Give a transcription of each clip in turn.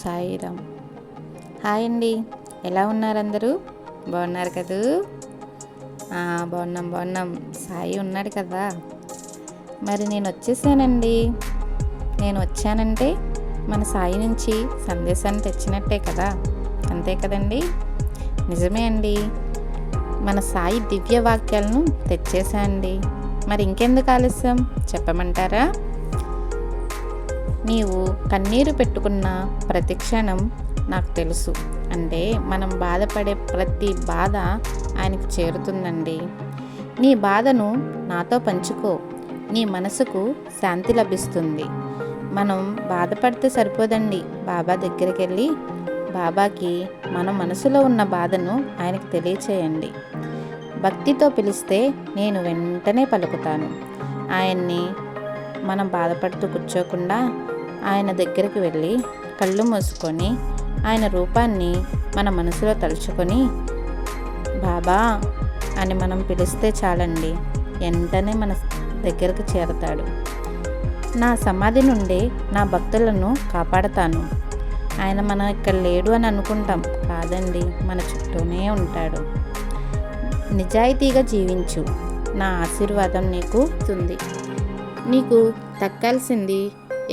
Sairam. Hi అండి, ఎలా ఉన్నారు అందరూ? బాగున్నారు కదూ? బాగున్నాం. సాయి ఉన్నాడు కదా. మరి నేను వచ్చేసానండి. నేను వచ్చానంటే మన సాయి నుంచి సందేశాన్ని తెచ్చినట్టే కదా, అంతే కదండి? నిజమే అండి, మన సాయి దివ్య వాక్యాలను తెచ్చేసా అండి. మరి ఇంకెందుకు ఆలస్యం, చెప్పమంటారా? నీవు కన్నీరు పెట్టుకున్న ప్రతి క్షణం నాకు తెలుసు అంటే మనం బాధపడే ప్రతి బాధ ఆయనకు చేరుతుందండి. నీ బాధను నాతో పంచుకో, నీ మనసుకు శాంతి లభిస్తుంది. మనం బాధపడితే సరిపోదండి, బాబా దగ్గరికి వెళ్ళి బాబాకి మన మనసులో ఉన్న బాధను ఆయనకు తెలియచేయండి. భక్తితో పిలిస్తే నేను వెంటనే పలుకుతాను. ఆయన్ని మనం బాధపడుతూ కూర్చోకుండా ఆయన దగ్గరికి వెళ్ళి కళ్ళు మూసుకొని ఆయన రూపాన్ని మన మనసులో తలుచుకొని బాబా అని మనం పిలిస్తే చాలండి, వెంటనే మన దగ్గరకు చేరతాడు. నా సమాధి నుండి నా భక్తులను కాపాడతాను. ఆయన మనం ఇక్కడ లేడు అని అనుకుంటాం, కాదండి, మన చుట్టూనే ఉంటాడు. నిజాయితీగా జీవించు, నా ఆశీర్వాదం నీకు ఉంది. నీకు దక్కాల్సింది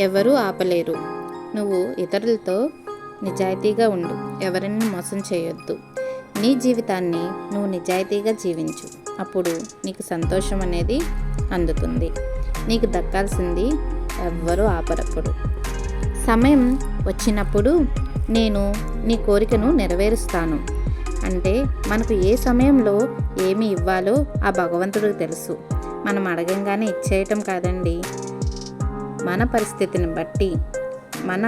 ఎవరూ ఆపలేరు. నువ్వు ఇతరులతో నిజాయితీగా ఉండు, ఎవరిని మోసం చేయొద్దు. నీ జీవితాన్ని నువ్వు నిజాయితీగా జీవించు, అప్పుడు నీకు సంతోషం అనేది అందుతుంది. నీకు దక్కాల్సింది ఎవ్వరూ ఆపరప్పుడు. సమయం వచ్చినప్పుడు నేను నీ కోరికను నెరవేరుస్తాను. అంటే మనకు ఏ సమయంలో ఏమి ఇవ్వాలో ఆ భగవంతుడికి తెలుసు. మనం అడగంగానే ఇచ్చేయటం కాదండి, మన పరిస్థితిని బట్టి, మన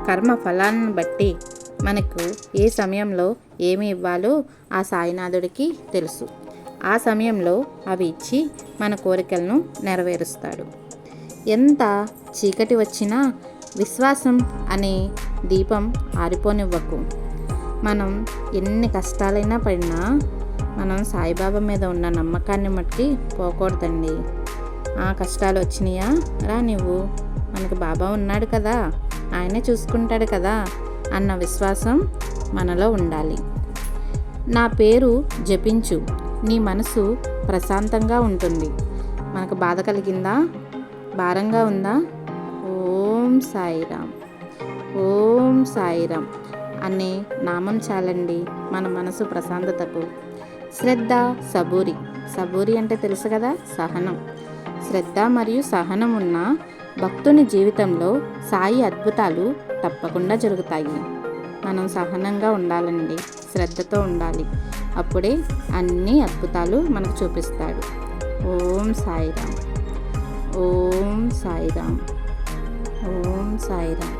కర్మ ఫలాన్ని బట్టి మనకు ఏ సమయంలో ఏమి ఇవ్వాలో ఆ సాయినాథుడికి తెలుసు. ఆ సమయంలో అవి ఇచ్చి మన కోరికలను నెరవేరుస్తాడు. ఎంత చీకటి వచ్చినా విశ్వాసం అనే దీపం ఆరిపోనివ్వకు. మనం ఎన్ని కష్టాలైనా పడినా మనం సాయిబాబా మీద ఉన్న నమ్మకాన్ని మట్టి పోకూడదండి. ఆ కష్టాలు వచ్చినాయా, రా నువ్వు, మనకు బాబా ఉన్నాడు కదా, ఆయనే చూసుకుంటాడు కదా అన్న విశ్వాసం మనలో ఉండాలి. నా పేరు జపించు, నీ మనసు ప్రశాంతంగా ఉంటుంది. మనకు బాధ కలిగిందా, భారంగా ఉందా, ఓం సాయిరామ్, ఓం సాయిరామ్ అనే నామం చాలండి మన మనసు ప్రశాంతతకు. శ్రద్ధ, సబూరి అంటే తెలుసు కదా, సహనం. శ్రద్ధ మరియు సహనం ఉన్న భక్తుని జీవితంలో సాయి అద్భుతాలు తప్పకుండా జరుగుతాయి. మనం సహనంగా ఉండాలండి, శ్రద్ధతో ఉండాలి, అప్పుడే అన్ని అద్భుతాలు మనకు చూపిస్తాడు. ఓం సాయిరామ్, ఓం సాయిరామ్, ఓం సాయిరామ్.